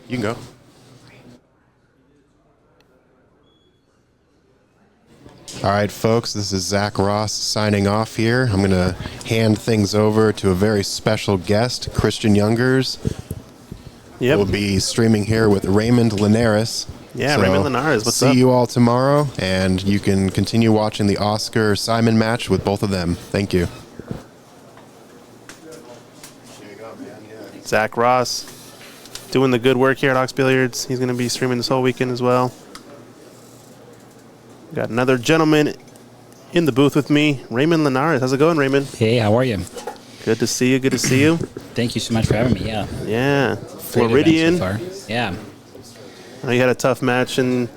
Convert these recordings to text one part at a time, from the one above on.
You can go. All right, folks, this is Zach Ross signing off here. I'm going to hand things over to a very special guest, Christian Youngers. Yep. We'll be streaming here with Raymond Linares. Yeah, so Raymond Linares, what's up? See you all tomorrow, and you can continue watching the Oscar-Simon match with both of them. Thank you. There you go, man. Yeah. Zach Ross doing the good work here at Ox Billiards. He's going to be streaming this whole weekend as well. Got another gentleman in the booth with me, Raymond Linares. How's it going, Raymond? Hey, how are you? Good to see you. Good to see you. Thank you so much for having me. Yeah. Yeah. Great Floridian. event so far. Yeah. You had a tough match and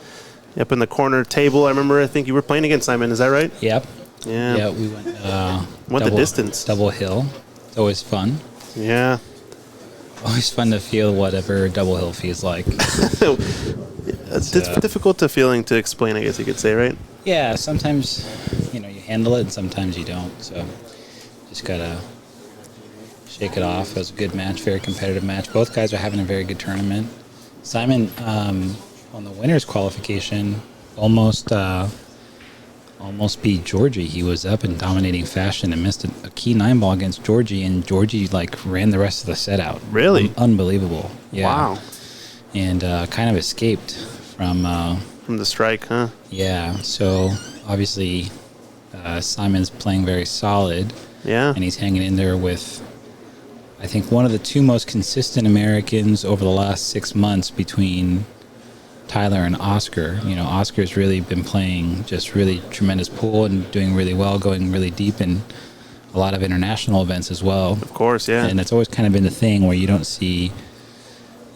up in the corner table. I think you were playing against Simon. Is that right? Yep. Yeah. Yeah, we went the distance. Double hill. It's always fun. Yeah. Always fun to feel whatever double hill feels like. It's difficult to explain, I guess you could say, right? Yeah, sometimes, you handle it and sometimes you don't. So just got to shake it off. It was a good match, very competitive match. Both guys are having a very good tournament. Simon, on the winner's qualification, almost beat Georgie. He was up in dominating fashion and missed a key 9-ball against Georgie, and Georgie, ran the rest of the set out. Really? Unbelievable. Yeah. Wow. And kind of escaped from the strike, huh? Yeah. So obviously, Simon's playing very solid. Yeah. And he's hanging in there with, I think, one of the two most consistent Americans over the last 6 months between Tyler and Oscar. Oscar's really been playing just really tremendous pool and doing really well, going really deep in a lot of international events as well. Of course, yeah. And it's always kind of been the thing where you don't see,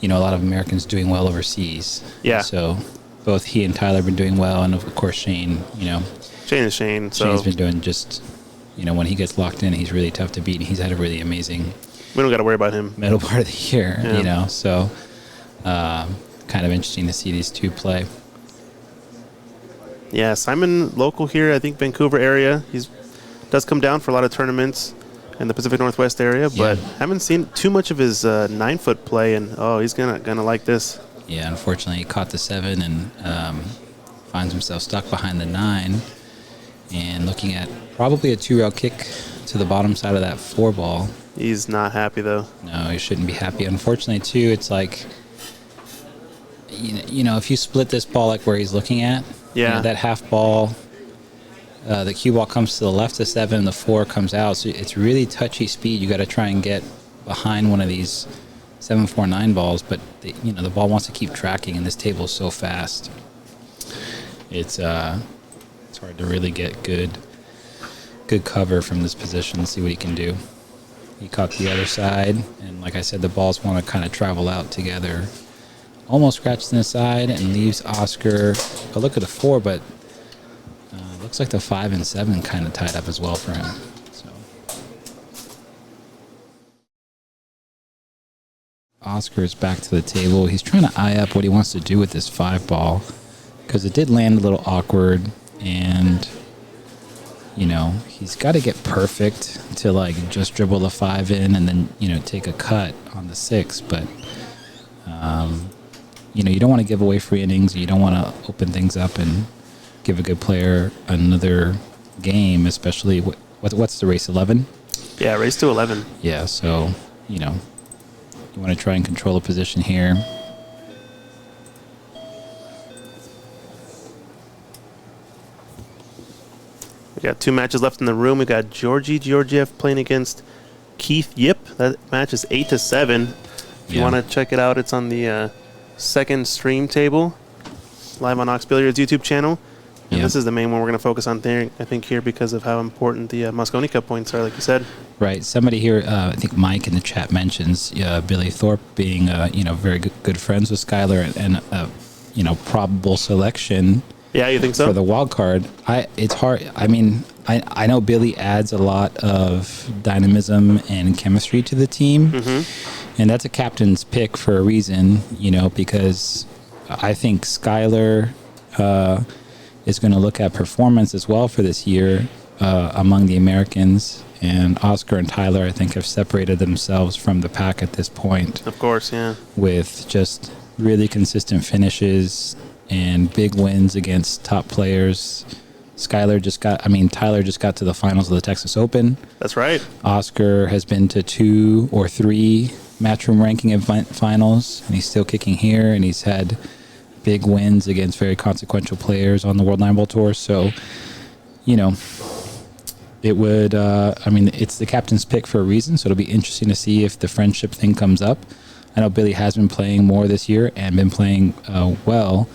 a lot of Americans doing well overseas. Yeah. So both he and Tyler have been doing well, and of course Shane, Shane is Shane. So Shane's been doing just, when he gets locked in, he's really tough to beat. And he's had a really amazing we don't got to worry about him. Middle part of the year, Yeah. So kind of interesting to see these two play. Yeah, Simon, local here, I think Vancouver area. Does come down for a lot of tournaments in the Pacific Northwest area, but haven't seen too much of his 9-foot play, and he's gonna like this. Yeah, unfortunately, he caught the 7 and finds himself stuck behind the 9, and looking at probably a 2-rail kick to the bottom side of that 4-ball. He's not happy though. No, he shouldn't be happy. Unfortunately, too, it's like, if you split this ball like where he's looking at, that half ball, the cue ball comes to the left of 7 and the 4 comes out. So it's really touchy speed. You got to try and get behind one of these 7-4-9 balls, but the ball wants to keep tracking, and this table is so fast. It's hard to really get good cover from this position. See what he can do. He caught the other side, and like I said, the balls want to kind of travel out together. Almost scratched in the side and leaves Oscar a look at the 4, but looks like the 5 and 7 kind of tied up as well for him. So Oscar is back to the table. He's trying to eye up what he wants to do with this 5-ball because it did land a little awkward, and he's got to get perfect to just dribble the 5 in and then take a cut on the 6, but you don't want to give away free innings. You don't want to open things up and give a good player another game, especially what's the race, 11? Yeah, race to 11. Yeah, so you want to try and control the position here. We got 2 matches left in the room. We got Georgie Georgiev playing against Keith Yip. That match is 8-7. If you want to check it out, it's on the second stream table, live on Ox Billiards YouTube channel. And this is the main one we're going to focus on there, I think, here because of how important the Mosconi Cup points are, like you said. Right. Somebody here, I think Mike in the chat mentions Billy Thorpe being, very good friends with Skylar and probable selection. Yeah, you think so? For the wild card, it's hard. I mean, I know Billy adds a lot of dynamism and chemistry to the team, and that's a captain's pick for a reason, because I think Skylar is going to look at performance as well for this year among the Americans, and Oscar and Tyler, I think, have separated themselves from the pack at this point. Of course, yeah. With just really consistent finishes and big wins against top players. Tyler just got to the finals of the Texas Open. That's right. Oscar has been to 2 or 3 Matchroom ranking event finals, and he's still kicking here, and he's had big wins against very consequential players on the World Nineball Tour. So, it would, it's the captain's pick for a reason, so it'll be interesting to see if the friendship thing comes up. I know Billy has been playing more this year and been playing well,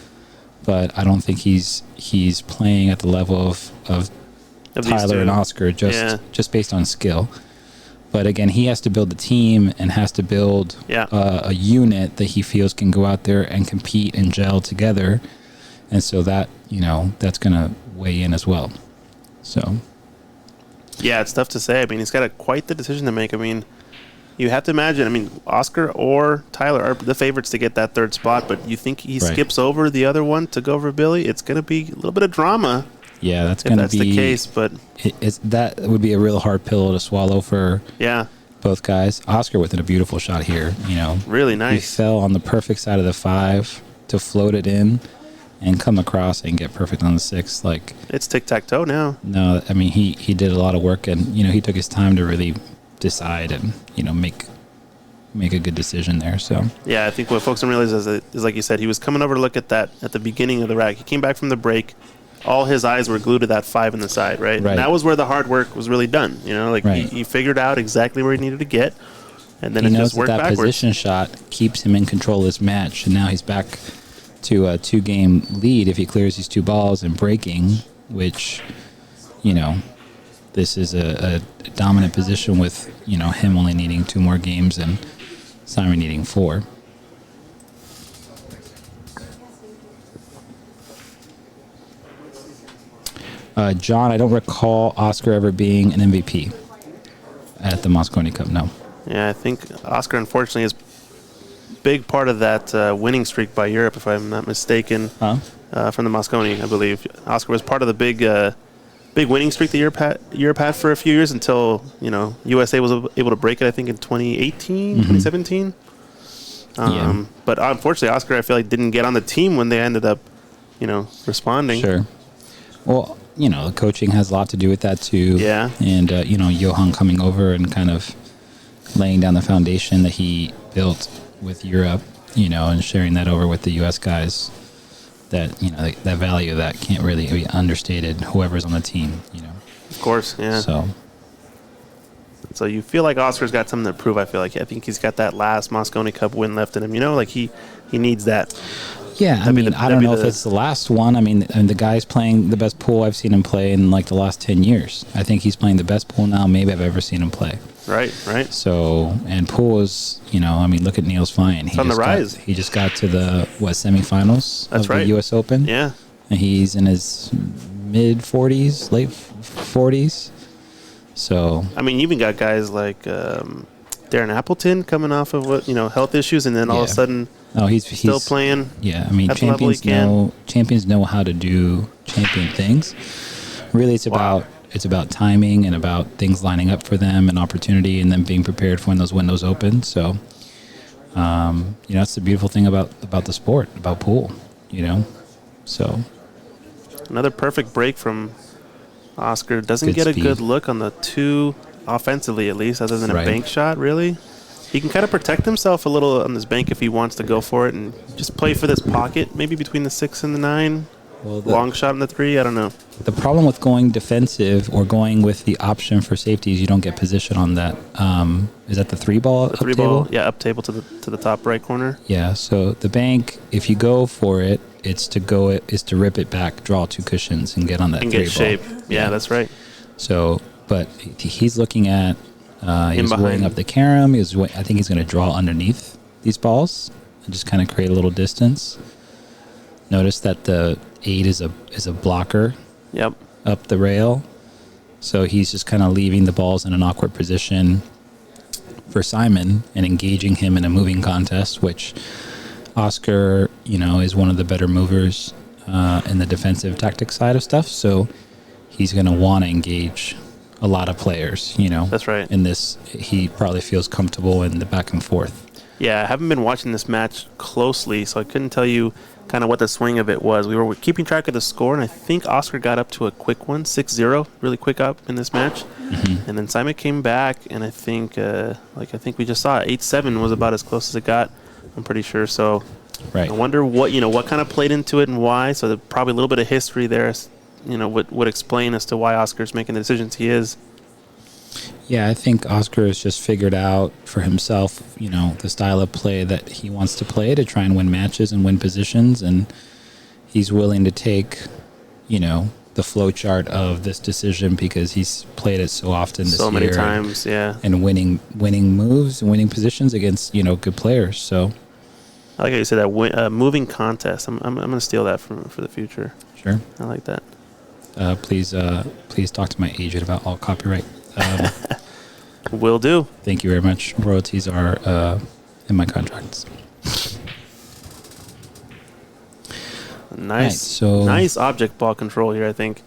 but I don't think he's playing at the level of Tyler and Oscar just based on skill. But again, he has to build the team and has to build a unit that he feels can go out there and compete and gel together. And so that, that's going to weigh in as well. So. Yeah, it's tough to say. I mean, he's got quite the decision to make. I mean, you have to imagine, Oscar or Tyler are the favorites to get that third spot, but you think he skips over the other one to go over Billy? It's going to be a little bit of drama. Yeah, that's going to be the case, but that would be a real hard pill to swallow for both guys. Oscar with a beautiful shot here, really nice. He fell on the perfect side of the 5 to float it in and come across and get perfect on the 6. Like, it's tic-tac-toe now. No, he did a lot of work, and he took his time to really decide and make a good decision there. So yeah, I think what folks don't realize is like you said, he was coming over to look at that at the beginning of the rack. He came back from the break. All his eyes were glued to that 5 in the side, right? And that was where the hard work was really done. He figured out exactly where he needed to get, and then it just worked backwards. That position shot keeps him in control of this match, and now he's back to a 2-game lead if he clears these 2 balls and breaking, which, this is a dominant position with, him only needing 2 more games and Simon needing 4. John, I don't recall Oscar ever being an MVP at the Mosconi Cup, no. Yeah, I think Oscar, unfortunately, is big part of that winning streak by Europe, if I'm not mistaken, from the Mosconi, I believe. Oscar was part of the big winning streak that Europe had for a few years until, USA was able to break it, I think, in 2018, 2017. But unfortunately, Oscar, I feel like, didn't get on the team when they ended up, responding. Sure. Well, the coaching has a lot to do with that, too. Yeah. And, Johan coming over and kind of laying down the foundation that he built with Europe, and sharing that over with the U.S. guys, that, that value of that can't really be understated, whoever's on the team, Of course, yeah. So you feel like Oscar's got something to prove, I think he's got that last Mosconi Cup win left in him, he needs that. Yeah, I don't know if it's the last one. And the guy's playing the best pool I've seen him play in like the last 10 years. I think he's playing the best pool now maybe I've ever seen him play. Right. So, and pool is, look at Niels Fine. He's on the rise. He just got to the, semifinals of the U.S. Open. Yeah. And he's in his mid-40s, late 40s. So. You even got guys like Darren Appleton coming off of, health issues, and then all of a sudden... No, he's still playing. Yeah, champions know how to do champion things. Really, it's about timing and about things lining up for them and opportunity, and then being prepared for when those windows open. So, that's the beautiful thing about the sport, about pool. So another perfect break from Oscar. Doesn't get a good look on the 2 offensively, at least, other than a bank shot. Really. He can kind of protect himself a little on this bank if he wants to go for it and just play for this pocket, maybe between the 6 and the 9. Well, long shot in the 3, I don't know. The problem with going defensive or going with the option for safety is you don't get position on that. Is that the 3 ball? The 3 ball, yeah, up table to the top right corner. Yeah, so the bank, if you go for it, is to rip it back, draw 2 cushions, and get on that 3 ball. And get shape. Yeah, that's right. So, but he's looking at. He's weighing up the carom. I think he's going to draw underneath these balls and just kind of create a little distance. Notice that the 8 is a blocker. Yep. Up the rail. So he's just kind of leaving the balls in an awkward position for Simon and engaging him in a moving contest, which Oscar, is one of the better movers in the defensive tactic side of stuff. So he's going to want to engage a lot of players, you know. That's right. In this, he probably feels comfortable in the back and forth. Yeah, I haven't been watching this match closely, so I couldn't tell you kind of what the swing of it was. We were keeping track of the score, and I think Oscar got up to a quick one, 6-0, really quick up in this match. Mm-hmm. And then Simon came back, and I think we just saw it, 8-7 was about as close as it got, I'm pretty sure. So I wonder what kind of played into it and why. So probably a little bit of history there, would explain as to why Oscar's making the decisions he is. Yeah, I think Oscar has just figured out for himself, the style of play that he wants to play to try and win matches and win positions. And he's willing to take, the flow chart of this decision because he's played it so often this year. So many times, yeah. And winning moves and winning positions against, good players. So I like how you said that, moving contest. I'm going to steal that for the future. Sure. I like that. Please talk to my agent about all copyright. Will do. Thank you very much. Royalties are in my contracts. Nice. Right, so nice object ball control here, I think.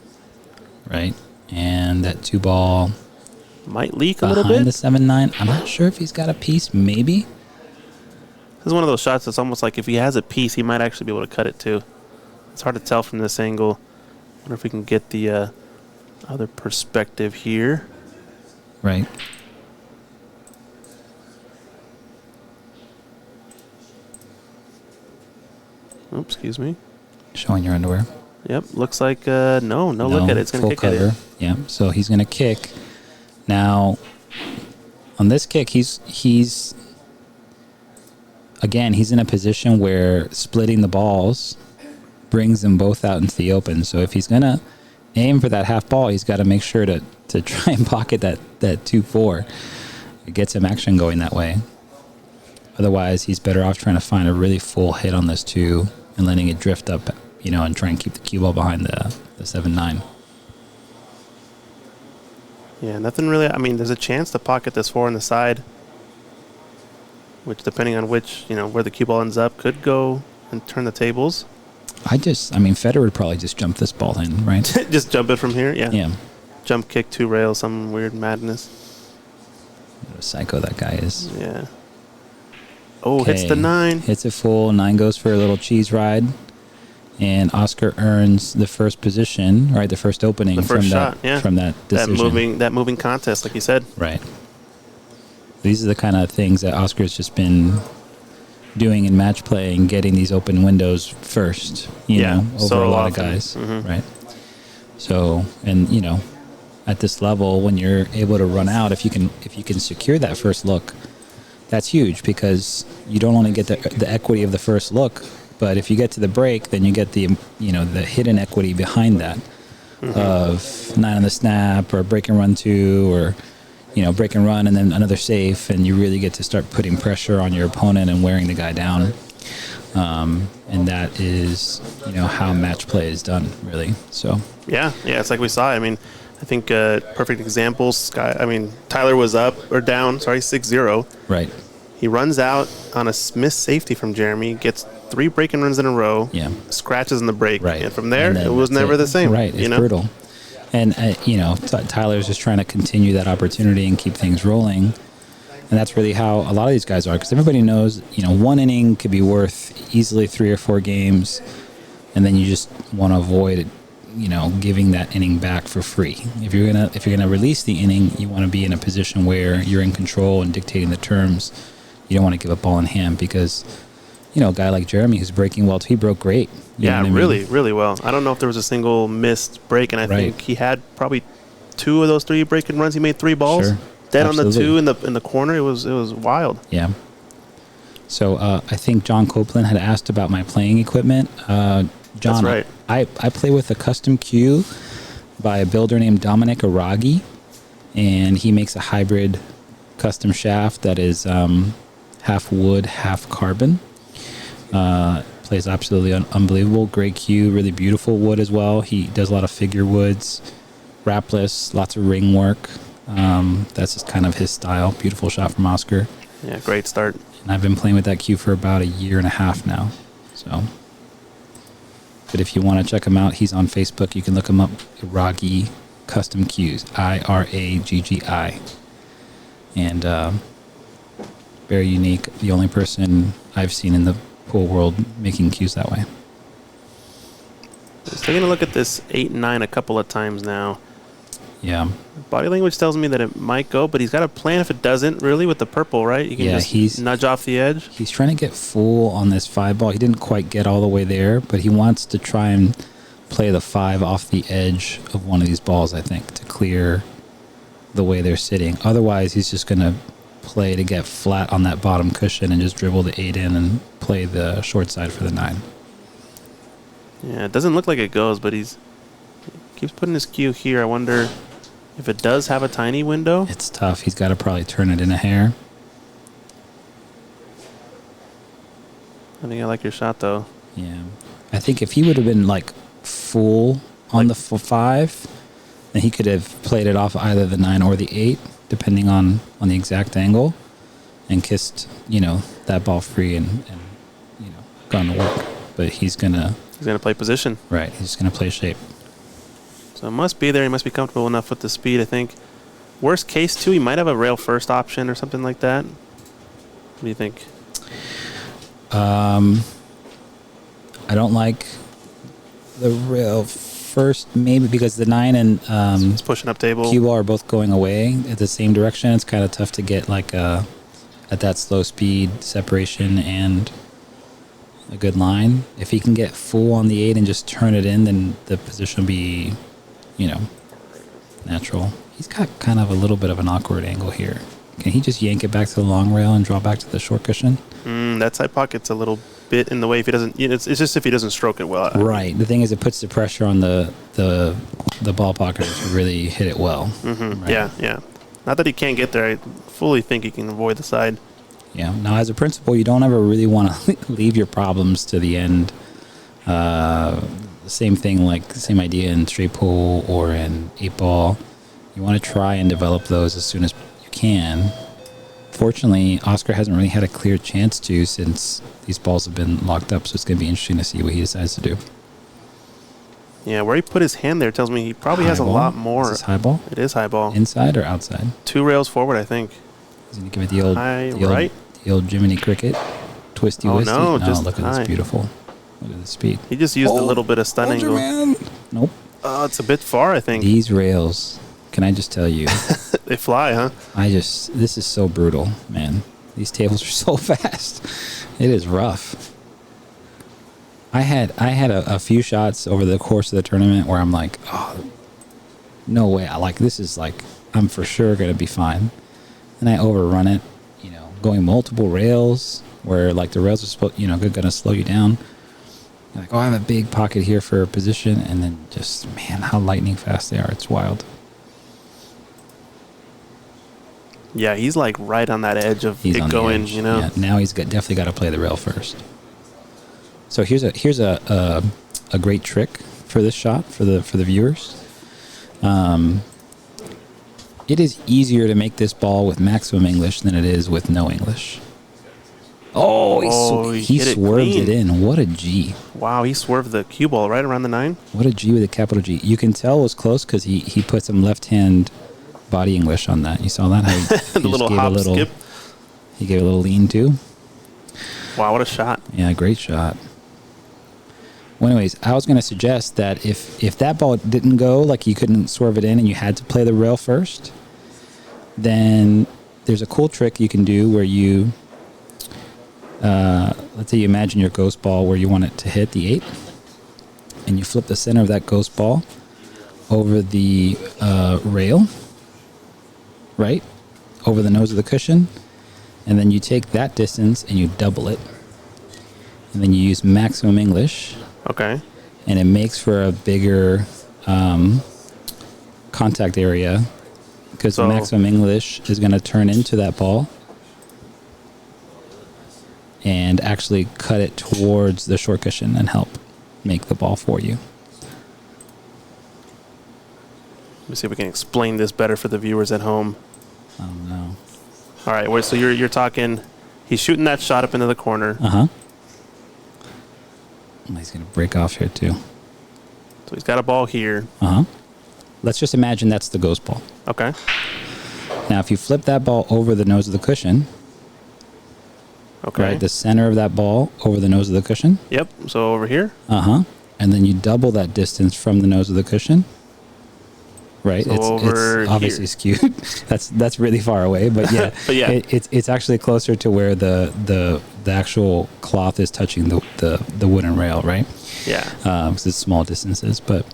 Right. And that 2-ball might leak a little bit. Behind the 7-9. I'm not sure if he's got a piece. Maybe. This is one of those shots that's almost like if he has a piece, he might actually be able to cut it too. It's hard to tell from this angle. I wonder if we can get the other perspective here. Right. Oops, excuse me. Showing your underwear. Yep, looks like no, look at it. It's going to kick cover. it. Yeah, so he's going to kick. Now, on this kick, he's again, he's in a position where splitting the balls brings them both out into the open. So if he's going to aim for that half ball, he's got to make sure to try and pocket that 2-4. It gets him action going that way. Otherwise, he's better off trying to find a really full hit on this 2 and letting it drift up, and try and keep the cue ball behind the 7-9. Yeah, nothing really. I mean, there's a chance to pocket this 4 on the side, which, depending on which, where the cue ball ends up, could go and turn the tables. Federer would probably just jump this ball in, right? Just jump it from here, yeah. Yeah. Jump kick 2 rails, some weird madness. What a psycho that guy is. Yeah. Oh, okay. Hits the 9. Hits it full. 9 goes for a little cheese ride. And Oscar earns the first position, right? The first opening from shot, from that decision. That moving contest, like you said. Right. These are the kind of things that Oscar's just been doing in match play and getting these open windows first, over so a lot often. of guys, mm-hmm. right? So, and at this level, when you're able to run out, if you can secure that first look, that's huge because you don't only get the equity of the first look, but if you get to the break, then you get the the hidden equity behind that mm-hmm. of 9 on the snap or break and run 2 or break and run and then another safe, and you really get to start putting pressure on your opponent and wearing the guy down. And that is, how match play is done, really. So yeah, it's like we saw. I mean, I think perfect examples. Tyler was up or down. 6-0. Right. He runs out on a missed safety from Jeremy, gets 3 break and runs in a row. Yeah. Scratches in the break. Right. And from there, it was never the same. Right. It's brutal. And, Tyler's just trying to continue that opportunity and keep things rolling. And that's really how a lot of these guys are. Because everybody knows, one inning could be worth easily 3 or 4 games. And then you just want to avoid, giving that inning back for free. If you're gonna release the inning, you want to be in a position where you're in control and dictating the terms. You don't want to give a ball in hand because, a guy like Jeremy who's breaking well, he broke great. Really, really well. I don't know if there was a single missed break, and I think he had probably 2 of those 3 break and runs. He made 3 balls. Sure. Dead Absolutely. on the 2 in the corner. It was wild. Yeah. So I think John Copeland had asked about my playing equipment. John, that's right. I play with a custom cue by a builder named Dominic Aragi, and he makes a hybrid custom shaft that is half wood, half carbon. Plays absolutely unbelievable. Great cue, really beautiful wood as well. He does a lot of figure woods, wrapless, lots of ring work. That's just kind of his style. Beautiful shot from Oscar. Yeah, great start. And I've been playing with that cue for about a year and a half now. So, but if you want to check him out, he's on Facebook. You can look him up, Iragi Custom Cues, IRAGGI. And very unique. The only person I've seen in the pool world making cues that way. Just taking a look at this 8-9 a couple of times now. Yeah. Body language tells me that it might go, but he's got a plan if it doesn't, really, with the purple, right? You can just nudge off the edge. He's trying to get full on this 5 ball. He didn't quite get all the way there, but he wants to try and play the 5 off the edge of one of these balls, I think, to clear the way they're sitting. Otherwise, he's just going to play to get flat on that bottom cushion and just dribble the 8 in and play the short side for the 9. Yeah, it doesn't look like it goes, but he keeps putting his cue here. I wonder if it does have a tiny window. It's tough. He's got to probably turn it in a hair. I think I like your shot, though. Yeah. I think if he would have been, like, full on the 5, then he could have played it off either the 9 or the 8, depending on the exact angle, and kissed, that ball free and gone to work. But he's going to play position. Right. He's going to play shape. So it must be there. He must be comfortable enough with the speed, I think. Worst case, too, he might have a rail first option or something like that. What do you think? I don't like the rail first, maybe because the 9 and it's pushing up table. cue ball are both going away at the same direction. It's kind of tough to get like at that slow speed separation and a good line. If he can get full on the 8 and just turn it in, then the position will be, natural. He's got kind of a little bit of an awkward angle here. Can he just yank it back to the long rail and draw back to the short cushion? That side pocket's a little bit in the way if he doesn't. It's just if he doesn't stroke it well. Right. The thing is, it puts the pressure on the ball pocket to really hit it well. Mm-hmm. Right? Yeah. Not that he can't get there. I fully think he can avoid the side. Yeah. Now, as a principle, you don't ever really want to leave your problems to the end. Same idea in straight pool or in 8-ball. You want to try and develop those as soon as you can. Fortunately, Oscar hasn't really had a clear chance to since these balls have been locked up, so it's going to be interesting to see what he decides to do. Yeah, where he put his hand there tells me he probably has a lot more. Is this high ball? It is high ball. Inside or outside? 2 rails forward, I think. He's going to give it the old, right? The old Jiminy Cricket. Twisty wisty. No, just look at this beautiful. Look at the speed. He just used a little bit of stun angle. Man. Nope. It's a bit far, I think. These rails, can I just tell you? They fly, huh? This is so brutal, man. These tables are so fast. It is rough. I had a few shots over the course of the tournament where I'm like, oh, no way. I'm for sure going to be fine. And I overrun it, going multiple rails where like the rails are supposed, going to slow you down. You're like, oh, I have a big pocket here for a position. And then just, man, how lightning fast they are. It's wild. Yeah, he's like right on that edge of it going, Yeah, now he's definitely got to play the rail first. So here's a great trick for this shot for the viewers. It is easier to make this ball with maximum English than it is with no English. Oh, he swerved it in. What a G. Wow, he swerved the cue ball right around the 9. What a G with a capital G. You can tell it was close because he put some left-hand body English on that. You saw that? How the little hop skip. He gave a little lean too. Wow, what a shot. Yeah, great shot. Well, anyways, I was going to suggest that if that ball didn't go, like you couldn't swerve it in and you had to play the rail first, then there's a cool trick you can do where you, let's say you imagine your ghost ball where you want it to hit the 8, and you flip the center of that ghost ball over the rail, right, over the nose of the cushion, and then you take that distance and you double it, and then you use maximum English. Okay. And it makes for a bigger contact area because the maximum English is going to turn into that ball and actually cut it towards the short cushion and help make the ball for you. Let me see if we can explain this better for the viewers at home. Oh, no. All right, so you're talking, he's shooting that shot up into the corner. Uh-huh. He's going to break off here, too. So he's got a ball here. Uh-huh. let's just imagine that's the ghost ball. Okay. Now, if you flip that ball over the nose of the cushion, okay, right, the center of that ball over the nose of the cushion. Yep. So over here. And then you double that distance from the nose of the cushion. Right. So it's obviously skewed. that's really far away, but yeah, it's actually closer to where the actual cloth is touching the wooden rail, right? Yeah. Because it's small distances, but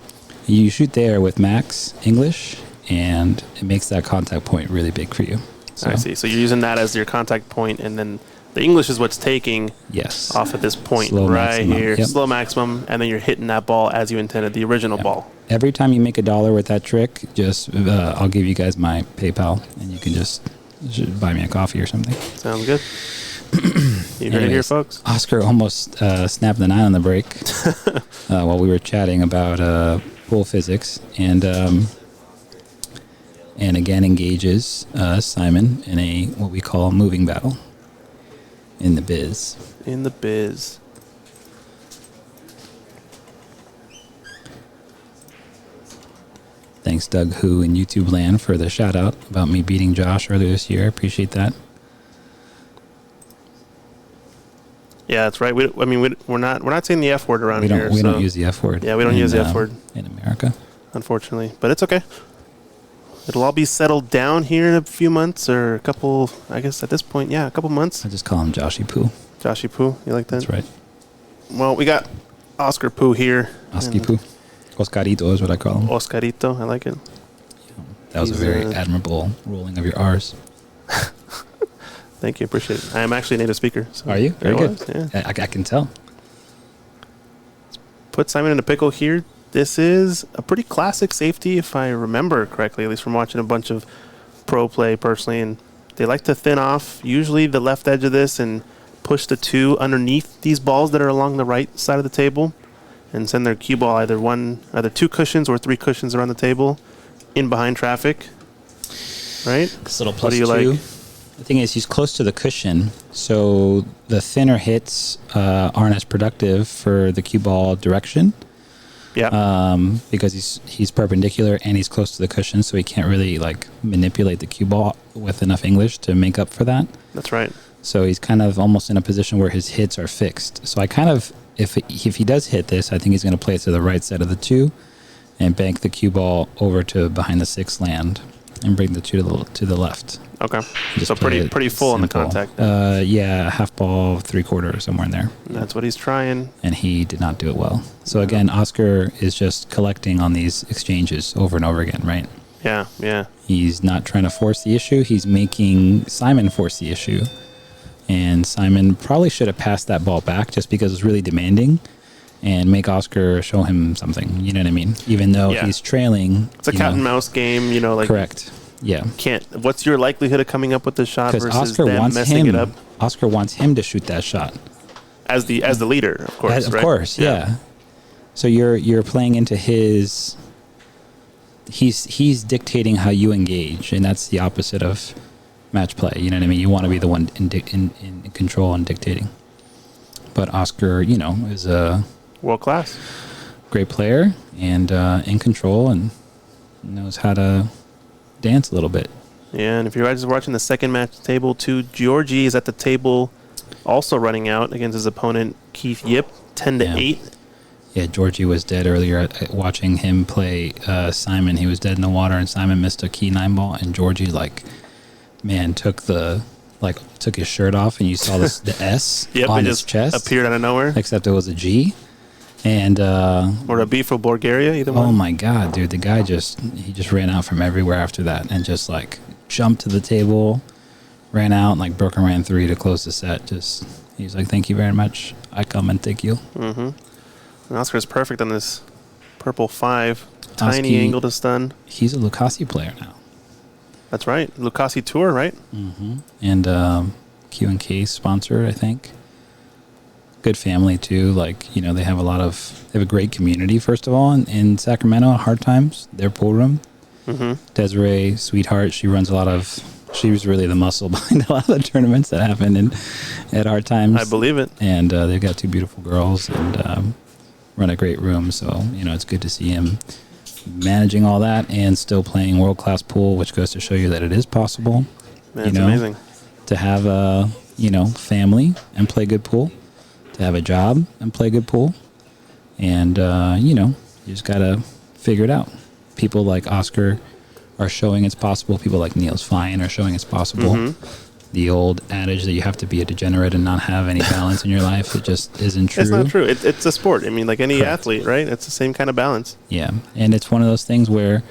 you shoot there with max English, and it makes that contact point really big for you. So, I see. So you're using that as your contact point, and then the English is what's taking off at this point slow right maximum. here. Yep. Slow maximum, and then you're hitting that ball as you intended, the original ball. Every time you make $1 with that trick, just I'll give you guys my PayPal, and you can just buy me a coffee or something. Sounds good. You heard it here, folks. Oscar almost snapped the 9 on the break while we were chatting about pool physics, and again engages Simon in a what we call moving battle in the biz. In the biz. Thanks, Doug Who in YouTube land, for the shout out about me beating Josh earlier this year. I appreciate that. Yeah, that's right. We're not saying the F word around here. We don't use the F word. Yeah, we don't use the F word in America, unfortunately. But it's okay. It'll all be settled down here in a few months, or a couple. I guess at this point, a couple months. I just call him Joshy Poo. Joshy Poo, you like that? That's right. Well, we got Oscar Poo here. Oscar Poo. Oscarito is what I call him. Oscarito, I like it. That was a very admirable rolling of your R's. Thank you, appreciate it. I am actually a native speaker. So are you? Very good. Yeah. I can tell. Put Simon in a pickle here. This is a pretty classic safety, if I remember correctly, at least from watching a bunch of pro play personally. And they like to thin off usually the left edge of this and push the 2 underneath these balls that are along the right side of the table, and send their cue ball either 2 cushions or 3 cushions around the table in behind traffic. Right? This little plus what do you 2. like? The thing is, he's close to the cushion, so the thinner hits aren't as productive for the cue ball direction. Yeah. Because he's perpendicular and he's close to the cushion, so he can't really manipulate the cue ball with enough English to make up for that. That's right. So he's kind of almost in a position where his hits are fixed. So I kind of, if he does hit this, I think he's going to play it to the right side of the 2 and bank the cue ball over to behind the 6 land and bring the 2 to the left. Okay. So pretty full on the contact. Half ball, 3/4, somewhere in there. That's what he's trying. And he did not do it well. So again, Oscar is just collecting on these exchanges over and over again, right? Yeah, yeah. He's not trying to force the issue. He's making Simon force the issue. And Simon probably should have passed that ball back just because it's really demanding, and make Oscar show him something. You know what I mean? Even though he's trailing. It's a cat and mouse game, Correct. Yeah. What's your likelihood of coming up with the shot versus Oscar them messing it up? Oscar wants him to shoot that shot. As the leader, of course. Of course, yeah. So you're playing into his. He's dictating how you engage, and that's the opposite of match play. You know what I mean? You want to be the one in control and dictating. But Oscar, is a world class, great player and in control and knows how to dance a little bit. Yeah, and if you're just watching the second match table too, Georgie is at the table also running out against his opponent Keith Yip, 10-8. Yeah, Georgie was dead earlier. Watching him play Simon, he was dead in the water, and Simon missed a key 9-ball, and Georgie took his shirt off, and you saw the S on his chest. Appeared out of nowhere. Except it was a G. And or a B for Bulgaria, either one. Oh my God, dude! The guy just ran out from everywhere after that, and just jumped to the table, ran out and broke and ran 3 to close the set. He's like, "Thank you very much. I come and take you." Mm-hmm. And Oscar's perfect on this purple 5. Tiny angle to stun. He's a Lucasi player now. That's right, Lucasi Tour, right? Mm-hmm. And Q&K sponsored, I think. Good family too. They have a great community. First of all, in Sacramento, Hard Times, their pool room. Mm-hmm. Desiree, sweetheart, she runs she was really the muscle behind a lot of the tournaments that happen at Hard Times. I believe it. And they've got 2 beautiful girls and run a great room. So, it's good to see him managing all that and still playing world-class pool, which goes to show you that it is possible. That's amazing. To have a, family and play good pool, to have a job and play good pool. And, you just got to figure it out. People like Oscar are showing it's possible. People like Niels Fine are showing it's possible. Mm-hmm. The old adage that you have to be a degenerate and not have any balance in your life, it just isn't true. It's not true. It's a sport. I mean, like any athlete, right? It's the same kind of balance. Yeah. And it's one of those things where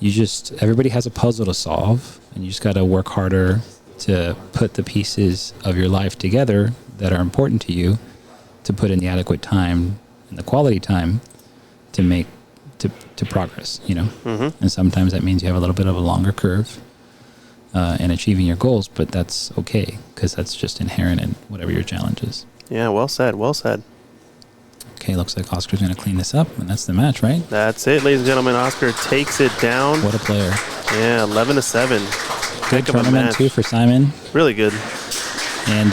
everybody has a puzzle to solve, and you just got to work harder to put the pieces of your life together that are important to you, to put in the adequate time and the quality time to make to progress, Mm-hmm. And sometimes that means you have a little bit of a longer curve in achieving your goals, but that's okay because that's just inherent in whatever your challenge is. Yeah, well said. Okay, looks like Oscar's going to clean this up, and that's the match, right? That's it, ladies and gentlemen. Oscar takes it down. What a player. Yeah, 11-7. Good tournament, too, for Simon. Really good. And,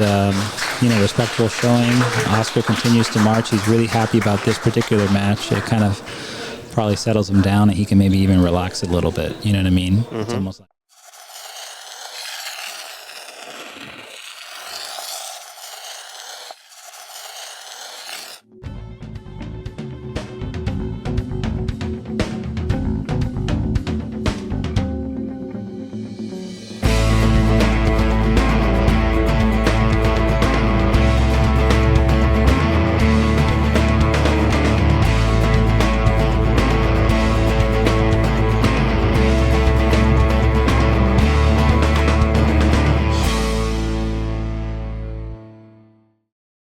respectable showing. Oscar continues to march. He's really happy about this particular match. It kind of probably settles him down, and he can maybe even relax a little bit. You know what I mean? Mm-hmm. It's almost like